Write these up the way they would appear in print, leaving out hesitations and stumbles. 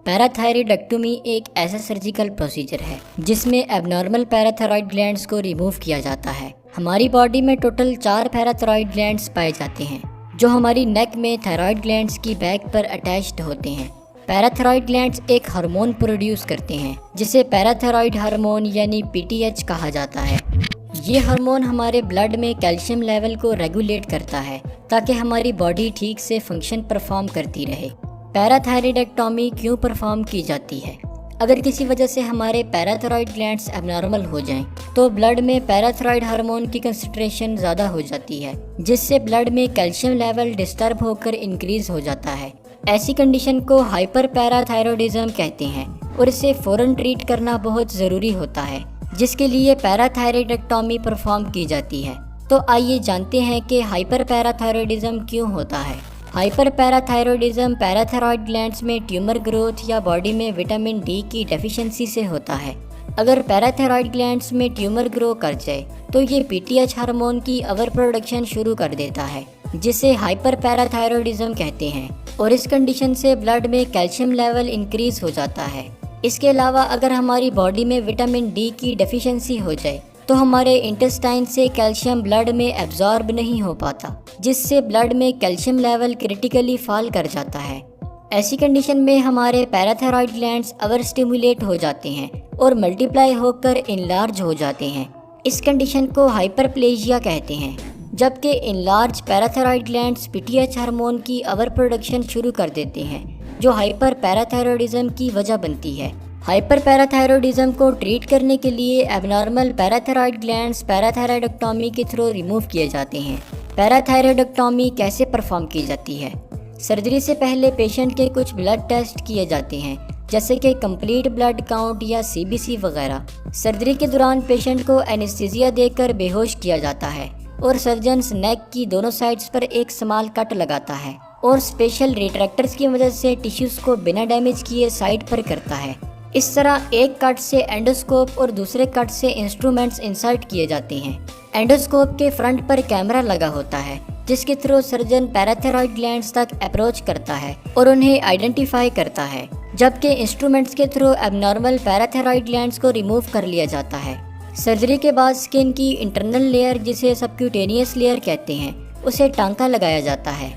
पैराथायरॉयडेक्टोमी एक ऐसा surgical procedure है जिसमें एबनॉर्मल पैराथायरॉयड ग्लैंड्स को रिमूव किया जाता है। हमारी बॉडी में टोटल 4 पैराथायरॉयड ग्लैंड्स पाए जाते हैं जो हमारी नेक में थायरॉयड ग्लैंड्स की बैक पर अटैच्ड होते हैं। पैराथायरॉयड ग्लैंड्स एक हार्मोन प्रोड्यूस करते हैं जिसे पैराथायरॉयड हार्मोन यानी PTH कहा जाता है। ये हार्मोन हमारे ब्लड में कैल्शियम लेवल को रेगुलेट करता है ताकि हमारी बॉडी ठीक से फंक्शन परफॉर्म करती रहे। पैराथायरॉयडेक्टोमी क्यों परफॉर्म की जाती है? अगर किसी वजह से हमारे पैराथायरॉयड ग्लैंड्स एबनॉर्मल हो जाएं, तो ब्लड में पैराथायरॉयड हार्मोन की कंसंट्रेशन ज़्यादा हो जाती है जिससे ब्लड में कैल्शियम लेवल डिस्टर्ब होकर इंक्रीज हो जाता है। ऐसी कंडीशन को हाइपर पैराथायरॉयडिज्म कहते हैं और इसे फ़ौरन ट्रीट करना बहुत ज़रूरी होता है, जिसके लिए पैराथायरॉयडेक्टोमी परफॉर्म की जाती है। तो आइए जानते हैं कि हाइपर पैराथायरॉयडिज्म क्यों होता है। हाइपर पैराथायरॉयडिज्म पैराथायरॉयड ग्लैंड्स में ट्यूमर ग्रोथ या बॉडी में विटामिन डी की डेफिशिएंसी से होता है। अगर पैराथायरॉयड ग्लैंड्स में ट्यूमर ग्रो कर जाए तो ये PTH हार्मोन की ओवर प्रोडक्शन शुरू कर देता है जिसे हाइपर पैराथायरॉयडिज्म कहते हैं और इस कंडीशन से ब्लड में कैल्शियम लेवल इंक्रीज हो जाता है। इसके अलावा अगर हमारी बॉडी में विटामिन डी की डेफिशिएंसी हो जाए तो हमारे इंटेस्टाइन से कैल्शियम ब्लड में एब्जॉर्ब नहीं हो पाता जिससे ब्लड में कैल्शियम लेवल क्रिटिकली फॉल कर जाता है। ऐसी कंडीशन में हमारे पैराथायरॉयड ग्लैंड्स ओवर स्टिमुलेट हो जाते हैं और मल्टीप्लाई होकर इनलार्ज हो जाते हैं। इस कंडीशन को हाइपरप्लेजिया कहते हैं। जबकि enlarge parathyroid glands PTH hormone की ओवर प्रोडक्शन शुरू कर देते हैं जो हाइपर पैराथायरॉयडिज्म की वजह बनती है। हाइपर पैराथायरॉयडिज्म को ट्रीट करने के लिए एबनॉर्मल पैराथायरॉयड ग्लैंड्स पैराथायरॉयडेक्टोमी के थ्रू रिमूव किए जाते हैं। पैराथायरॉयडेक्टोमी कैसे परफॉर्म की जाती है? सर्जरी से पहले पेशेंट के कुछ ब्लड टेस्ट किए जाते हैं जैसे कि कंप्लीट ब्लड काउंट या CBC वगैरह। सर्जरी के दौरान पेशेंट को एनेस्थीसिया देकर बेहोश किया जाता है और सर्जन्स नेक की दोनों साइड्स पर एक स्मॉल कट लगाता है और स्पेशल रिट्रैक्टर्स की मदद से टिश्यूज को बिना डैमेज किए साइड पर करता है। इस तरह एक कट से एंडोस्कोप और दूसरे कट से इंस्ट्रूमेंट्स इंसर्ट किए जाते हैं। एंडोस्कोप के फ्रंट पर कैमरा लगा होता है जिसके थ्रू सर्जन पैराथायरॉयड ग्लैंड्स तक अप्रोच करता है और उन्हें आइडेंटिफाई करता है, जबकि इंस्ट्रूमेंट्स के थ्रू एबनॉर्मल पैराथायरॉयड ग्लैंड्स को रिमूव कर लिया जाता है। सर्जरी के बाद स्किन की इंटरनल लेयर जिसे सबक्यूटेनियस लेयर कहते हैं उसे टांका लगाया जाता है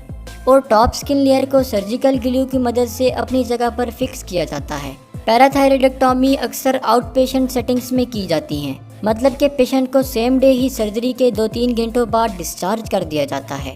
और टॉप स्किन लेयर को सर्जिकल ग्लू की मदद से अपनी जगह पर फिक्स किया जाता है। पैराथायरॉयडेक्टोमी अक्सर आउट पेशेंट सेटिंग्स में की जाती हैं, मतलब कि पेशेंट को सेम डे ही सर्जरी के 2-3 घंटों बाद डिस्चार्ज कर दिया जाता है।